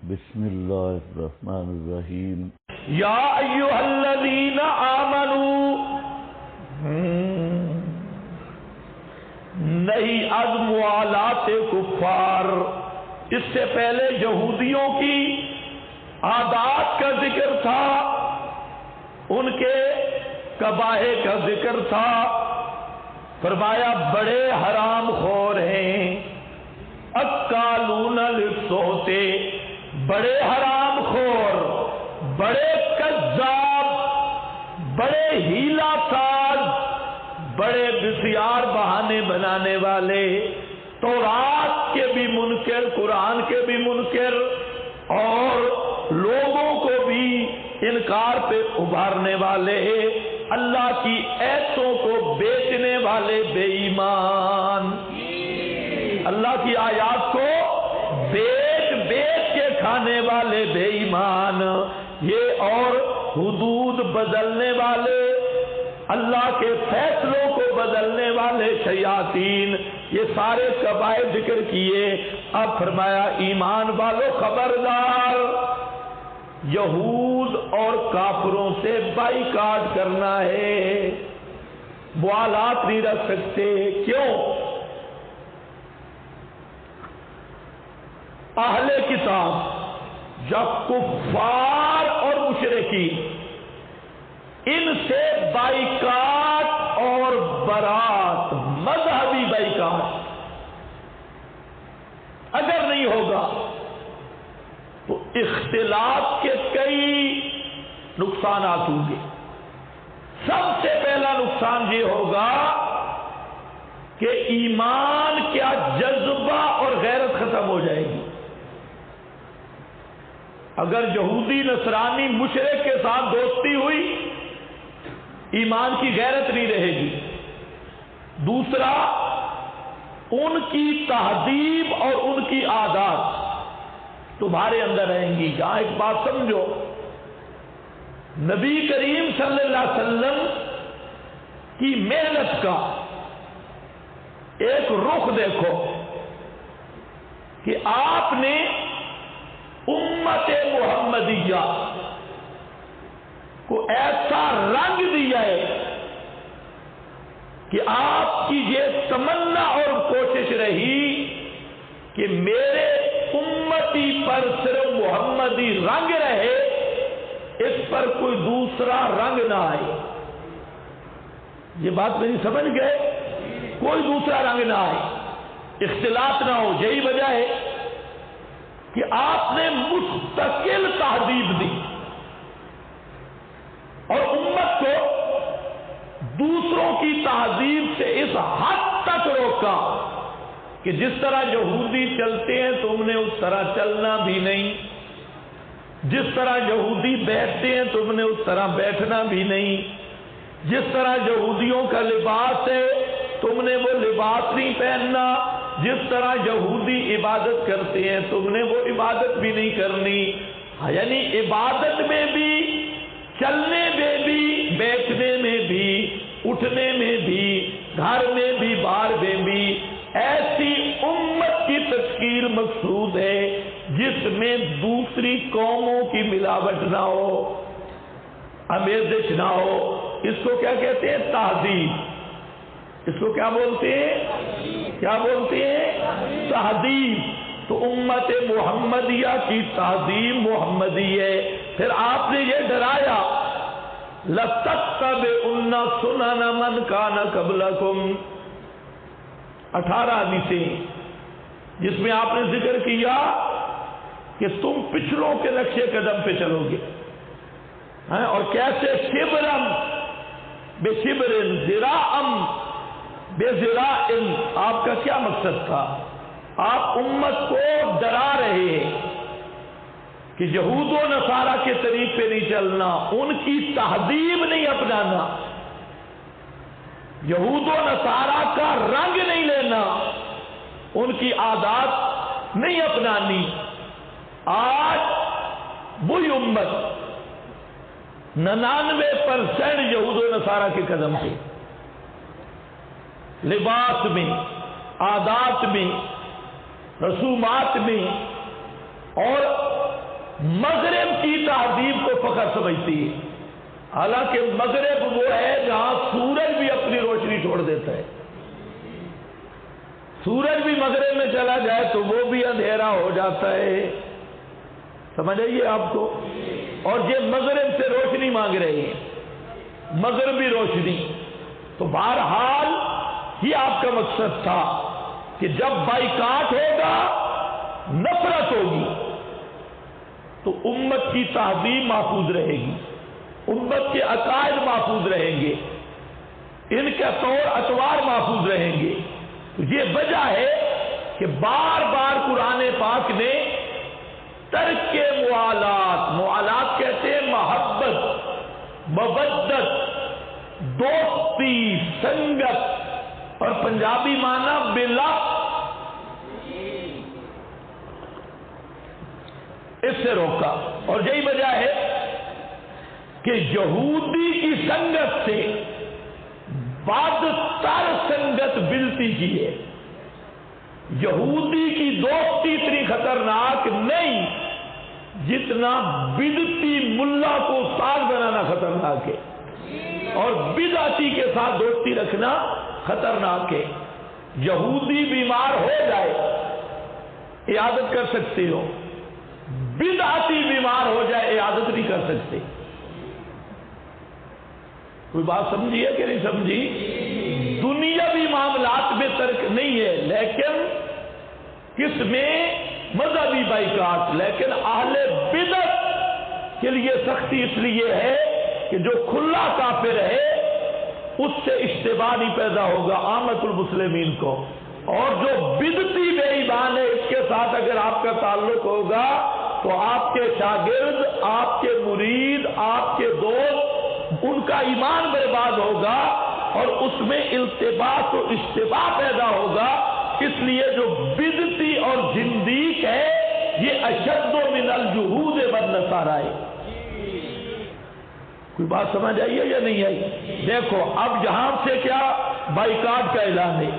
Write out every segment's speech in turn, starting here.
بسم اللہ الرحمن الرحیم یا ایھا الذین آمنوا نہیں از موالات کفار، اس سے پہلے یہودیوں کی عادات کا ذکر تھا، ان کے قباح کا ذکر تھا۔ فرمایا بڑے حرام خور ہیں، اکالون للسحت، بڑے حرام خور، بڑے کذاب، بڑے ہیلا ساز، بڑے بسیار بہانے بنانے والے، تورات کے بھی منکر، قرآن کے بھی منکر، اور لوگوں کو بھی انکار پہ ابھارنے والے، اللہ کی ایتوں کو بیچنے والے بے ایمان، اللہ کی آیات کو بیچ کے کھانے والے بے ایمان، یہ اور حدود بدلنے والے، اللہ کے فیصلوں کو بدلنے والے شیاطین، یہ سارے قبائح ذکر کیے۔ اب فرمایا ایمان والو خبردار، یہود اور کافروں سے بائیکاٹ کرنا ہے، موالات نہیں رکھ سکتے۔ کیوں؟ اہل کتاب یا کفار اور مشرکین، ان سے بائیکاٹ اور برات، مذہبی بائیکاٹ اگر نہیں ہوگا تو اختلاف کے کئی نقصانات ہوں گے۔ سب سے پہلا نقصان یہ ہوگا کہ ایمان کا جذبہ اور غیرت ختم ہو جائے گی۔ اگر یہودی نصرانی مشرک کے ساتھ دوستی ہوئی، ایمان کی غیرت نہیں رہے گی۔ دوسرا، ان کی تہذیب اور ان کی عادات تمہارے اندر رہیں گی۔ یہاں ایک بات سمجھو، نبی کریم صلی اللہ علیہ وسلم کی محنت کا ایک رخ دیکھو کہ آپ نے امت محمدیہ کو ایسا رنگ دیا ہے کہ آپ کی یہ تمنا اور کوشش رہی کہ میرے امتی پر صرف محمدی رنگ رہے، اس پر کوئی دوسرا رنگ نہ آئے۔ یہ بات میری سمجھ گئے؟ کوئی دوسرا رنگ نہ آئے، اختلاط نہ ہو۔ یہی وجہ ہے کہ آپ نے مستقل تہذیب دی اور امت کو دوسروں کی تہذیب سے اس حد تک روکا کہ جس طرح یہودی چلتے ہیں تم نے اس طرح چلنا بھی نہیں، جس طرح یہودی بیٹھتے ہیں تم نے اس طرح بیٹھنا بھی نہیں، جس طرح یہودیوں کا لباس ہے تم نے وہ لباس نہیں پہننا، جس طرح یہودی عبادت کرتے ہیں تم نے وہ عبادت بھی نہیں کرنی۔ یعنی عبادت میں بھی، چلنے میں بھی، بیٹھنے میں بھی، اٹھنے میں بھی، گھر میں بھی، باہر میں بھی ایسی امت کی تشکیل مقصود ہے جس میں دوسری قوموں کی ملاوٹ نہ ہو، آمیزش نہ ہو۔ اس کو کیا کہتے ہیں؟ تہذیب۔ اس کو کیا بولتے ہیں؟ کیا بولتے ہیں؟ تہذیب۔ تو امت محمدیہ کی تہذیب محمدی ہے۔ پھر آپ نے یہ ڈرایا لَتَتَّبِعُنَّ سُنَنَ مَنْ كَانَ قَبْلَكُمْ، 18 حدیثیں جس میں آپ نے ذکر کیا کہ تم پچھلوں کے نقشے قدم پہ چلو گے، اور کیسے شبرم بے شبرن، ذراعم بے ذراعن۔ آپ کا کیا مقصد تھا؟ آپ امت کو ڈرا رہے ہیں کہ یہود و نصارہ کے طریق پہ نہیں چلنا، ان کی تہذیب نہیں اپنانا، یہود و نصارہ کا رنگ نہیں لینا، ان کی عادات نہیں اپنانی۔ آج وہی امت 99% یہود و نصارہ کے قدم پہ، لباس میں، عادات میں، رسومات میں اور مغرب کی تہذیب کو فخر سمجھتی ہے، حالانکہ مغرب وہ ہے جہاں سورج بھی اپنی روشنی چھوڑ دیتا ہے۔ سورج بھی مغرب میں چلا جائے تو وہ بھی اندھیرا ہو جاتا ہے، سمجھ آئیے آپ کو؟ اور یہ مغرب سے روشنی مانگ رہے ہیں، مغربی روشنی۔ تو بہرحال یہ آپ کا مقصد تھا کہ جب بائیکاٹ ہوگا، نفرت ہوگی، تو امت کی تہذیب محفوظ رہے گی، امت کے عقائد محفوظ رہیں گے، ان کے طور اطوار محفوظ رہیں گے۔ تو یہ وجہ ہے کہ بار بار قرآن پاک نے ترک موالات، موالات کہتے ہیں محبت، مودت، دوستی، سنگت، اور پنجابی معنی بلا، اس سے روکا۔ اور یہی وجہ ہے کہ یہودی کی سنگت سے بدتر سنگت بلتی کی ہے۔ یہودی کی دوستی اتنی خطرناک نہیں جتنا بدعتی ملا کو استاد بنانا خطرناک ہے، اور بدعتی کے ساتھ دوستی رکھنا خطرناک ہے۔ یہودی بیمار ہو جائے عیادت کر سکتے ہو، بدعتی بیمار ہو جائے عیادت نہیں کر سکتے۔ کوئی بات سمجھی ہے کہ نہیں سمجھی؟ دنیاوی معاملات میں ترک نہیں ہے، لیکن کس میں؟ مذہبی بائیکاٹ۔ لیکن اہل بدعت کے لیے سختی اس لیے ہے کہ جو کھلا کافر ہے اس سے اشتباہ نہیں پیدا ہوگا عامت المسلمین کو، اور جو بدعتی بے ایمان ہے اس کے ساتھ اگر آپ کا تعلق ہوگا تو آپ کے شاگرد، آپ کے مرید، آپ کے دوست، ان کا ایمان برباد ہوگا اور اس میں التباس و اشتباہ پیدا ہوگا۔ اس لیے جو بدعتی اور زندیق ہے یہ اشد من الجہود والنصارى ہے۔ کوئی بات سمجھ آئی ہے یا نہیں آئی؟ دیکھو اب جہاں سے کیا بائیکاٹ کا اعلان ہے،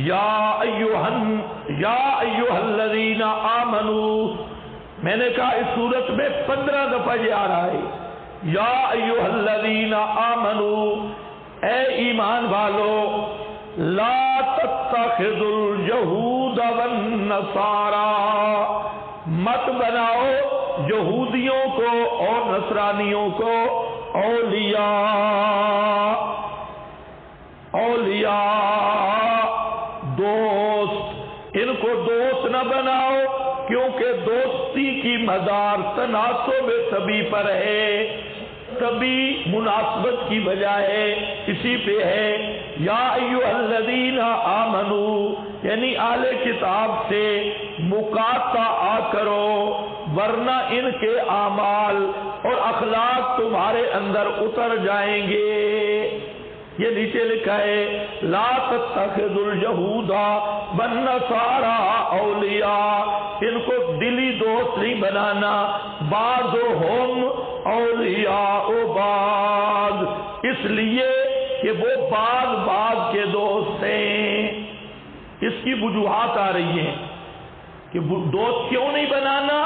یا ایھا الذین آمنوا، میں نے کہا اس صورت میں 15 دفعہ یہ آ رہا ہے، یا ایھا الذین آمنوا، اے ایمان والو، لا تتخذوا اليہود والنصارى، مت بناؤ یہودیوں کو اور نصرانیوں کو اولیاء دوست، ان کو دوست نہ بناؤ، کیونکہ دوستی کی مدار تناسب طبی پر ہے، طبی مناسبت کی بجائے اسی پہ ہے۔ یا ایھا الذین آمنوا، یعنی اہل کتاب سے مقاطعہ کرو، ورنہ ان کے اعمال اور اخلاق تمہارے اندر اتر جائیں گے۔ یہ نیچے لکھا ہے لا تتخذوا اليہود والنصارى اولیاء، ان کو دلی دوست نہیں بنانا، بعضهم اولیاء بعض، اس لیے کہ وہ بعض کے دوست ہیں۔ اس کی وجوہات آ رہی ہیں کہ دوست کیوں نہیں بنانا،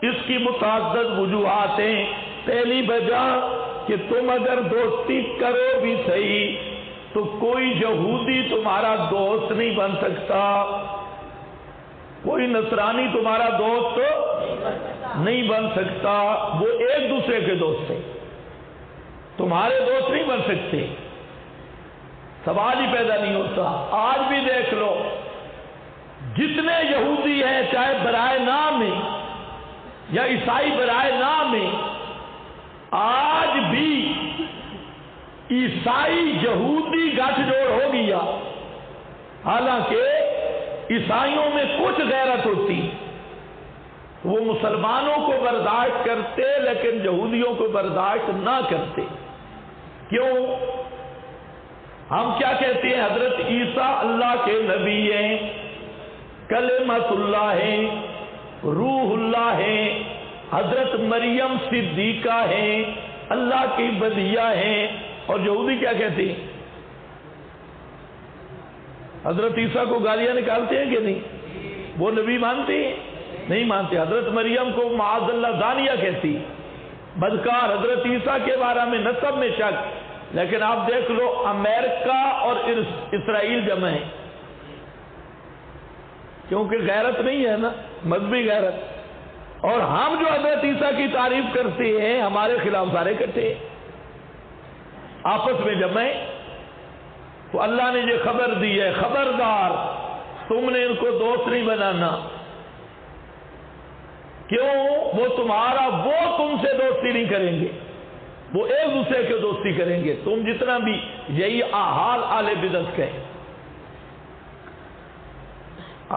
اس کی متعدد وجوہات ہیں۔ پہلی وجہ کہ تم اگر دوستی کرو بھی صحیح تو کوئی یہودی تمہارا دوست نہیں بن سکتا، کوئی نصرانی تمہارا دوست نہیں بن سکتا، وہ ایک دوسرے کے دوست ہیں، تمہارے دوست نہیں بن سکتے، سوال ہی پیدا نہیں ہوتا۔ آج بھی دیکھ لو جتنے یہودی ہیں، چاہے برائے نام ہیں یا عیسائی برائے نام ہیں، آج بھی عیسائی یہودی گٹھ جوڑ ہو گیا، حالانکہ عیسائیوں میں کچھ غیرت ہوتی، وہ مسلمانوں کو برداشت کرتے لیکن یہودیوں کو برداشت نہ کرتے۔ کیوں؟ ہم کیا کہتے ہیں؟ حضرت عیسیٰ اللہ کے نبی ہیں، کلمۃ اللہ ہیں، روح اللہ ہیں، حضرت مریم صدیقہ ہیں، اللہ کی بدیہ ہیں، اور یہودی کیا کہتے ہیں؟ حضرت عیسیٰ کو گالیاں نکالتے ہیں کہ نہیں؟ وہ نبی مانتے ہیں؟ نہیں مانتے. حضرت مریم کو معاذ اللہ زانیہ کہتی, بدکار. حضرت عیسیٰ کے بارے میں نسب میں شک. لیکن آپ دیکھ لو امریکہ اور اسرائیل جمع ہیں, کیونکہ غیرت نہیں ہے نا, مذہبی غیرت. اور ہم جو حضرت عیسیٰ کی تعریف کرتے ہیں ہمارے خلاف سارے کٹھے آپس میں جمع ہیں. تو اللہ نے یہ خبر دی ہے, خبردار تم نے ان کو دوست نہیں بنانا. کیوں؟ وہ تم سے دوستی نہیں کریں گے, وہ ایک دوسرے کے دوستی کریں گے. تم جتنا بھی, یہی حال اہل بدعت کا ہے.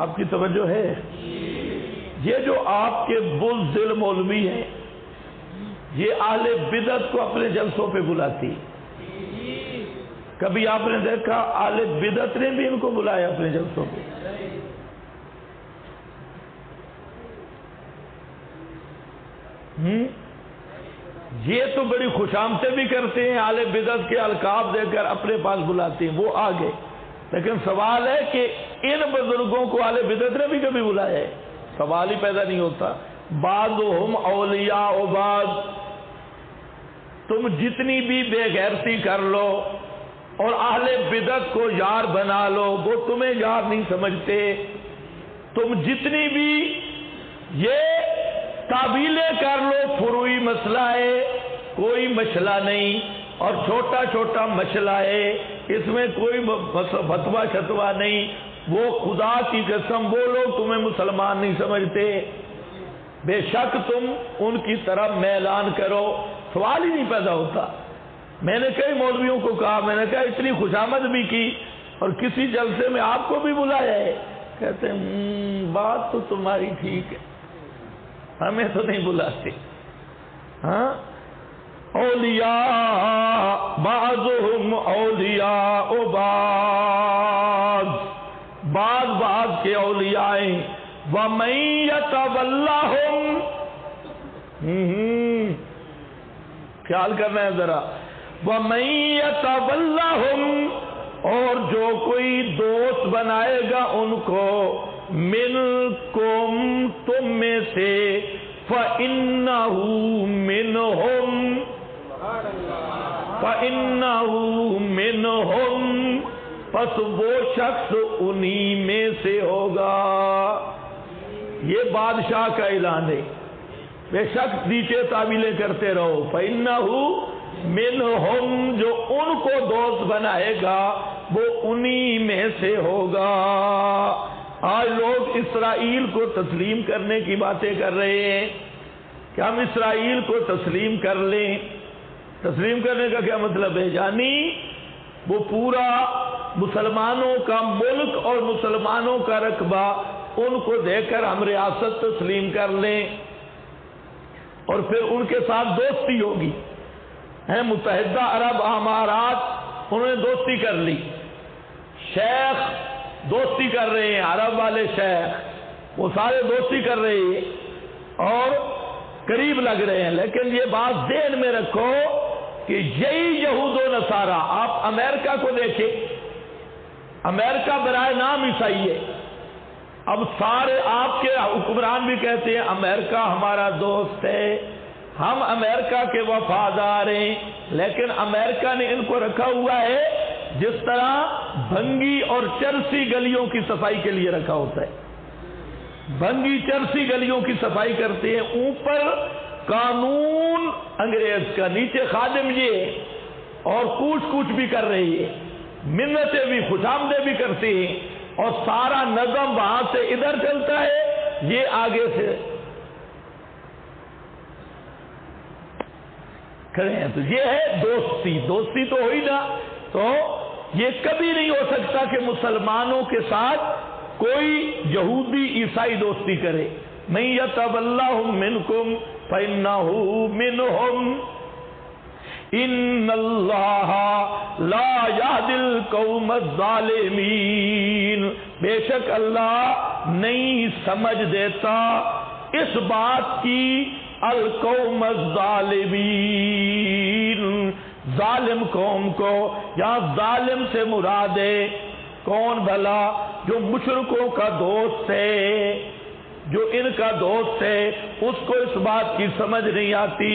آپ کی توجہ ہے؟ یہ جو آپ کے بزدل مولوی ہیں, یہ اہل بدعت کو اپنے جلسوں پہ بلاتی. کبھی آپ نے دیکھا اہل بدعت نے بھی ان کو بلایا اپنے جلسوں پہ؟ یہ تو بڑی خوشامدیں بھی کرتے ہیں, اہل بدعت کے القاب دے کر اپنے پاس بلاتے ہیں, وہ آگے. لیکن سوال ہے کہ ان بزرگوں کو اہل بدعت نے بھی کبھی بلایا ہے؟ سوال ہی پیدا نہیں ہوتا. بعضهم اولیاء و بعض. تم جتنی بھی بے غیرتی کر لو اور اہل بدعت کو یار بنا لو, وہ تمہیں یار نہیں سمجھتے. تم جتنی بھی یہ تعبیلیں کر لو, فروعی مسئلہ ہے, کوئی مسئلہ نہیں, اور چھوٹا چھوٹا مسئلہ ہے, اس میں کوئی فتویٰ شتوا نہیں. وہ خدا کی قسم وہ لوگ تمہیں مسلمان نہیں سمجھتے. بے شک تم ان کی طرف میلان کرو, سوال ہی نہیں پیدا ہوتا. میں نے کئی مولویوں کو کہا, میں نے کہا اتنی خوشامد بھی کی اور کسی جلسے میں آپ کو بھی بلایا ہے؟ کہتے ہیں بات تو تمہاری ٹھیک ہے, ہمیں تو نہیں بلاتے. ہاں, اولیاء بعضهم اولیاء بعض, بعض کے اولیاء ہیں. وَمَن يَتَوَلَّهُمْ, خیال کرنا ہے ذرا. وَمَن يَتَوَلَّهُمْ, اور جو کوئی دوست بنائے گا ان کو, منکم, تم میں سے, فَإِنَّهُ مِنْهُمْ, فَإِنَّهُ مِنْهُمْ, پس وہ شخص انہی میں سے ہوگا. یہ بادشاہ کا اعلان ہے. بے شک نیچے تعویلیں کرتے رہو. فَإِنَّهُ مِنْهُمْ, جو ان کو دوست بنائے گا وہ انہی میں سے ہوگا. آج لوگ اسرائیل کو تسلیم کرنے کی باتیں کر رہے ہیں کہ ہم اسرائیل کو تسلیم کر لیں. تسلیم کرنے کا کیا مطلب ہے؟ یعنی وہ پورا مسلمانوں کا ملک اور مسلمانوں کا رقبہ ان کو دے کر ہم ریاست تسلیم کر لیں اور پھر ان کے ساتھ دوستی ہوگی. متحدہ عرب امارات انہوں نے دوستی کر لی, شیخ دوستی کر رہے ہیں, عرب والے شیخ وہ سارے دوستی کر رہے ہیں اور قریب لگ رہے ہیں. لیکن یہ بات ذہن میں رکھو کہ یہی یہود و نصارہ, آپ امریکہ کو دیکھیں, امریکہ برائے نام عیسائی ہے. اب سارے آپ کے حکمران بھی کہتے ہیں امریکہ ہمارا دوست ہے, ہم امریکہ کے وفادار ہیں. لیکن امریکہ نے ان کو رکھا ہوا ہے جس طرح بھنگی اور چرسی گلیوں کی صفائی کے لیے رکھا ہوتا ہے. بھنگی چرسی گلیوں کی صفائی کرتے ہیں, اوپر قانون انگریز کا, نیچے خادم یہ, اور کوچ بھی کر رہی ہے, منتیں بھی خوشامدیں بھی کرتے ہیں, اور سارا نظم وہاں سے ادھر چلتا ہے, یہ آگے سے کھڑے ہیں. تو یہ ہے دوستی. دوستی تو ہوئی نا. تو یہ کبھی نہیں ہو سکتا کہ مسلمانوں کے ساتھ کوئی یہودی عیسائی دوستی کرے. من یتولاھم منکم فإنہ منہم ان اللہ لا یہدی القوم الظالمین. بے شک اللہ نہیں سمجھ دیتا اس بات کی القوم الظالمین, ظالم قوم کو. یہاں ظالم سے مراد ہے کون بھلا؟ جو مشرکوں کا دوست ہے, جو ان کا دوست ہے اس کو اس بات کی سمجھ نہیں آتی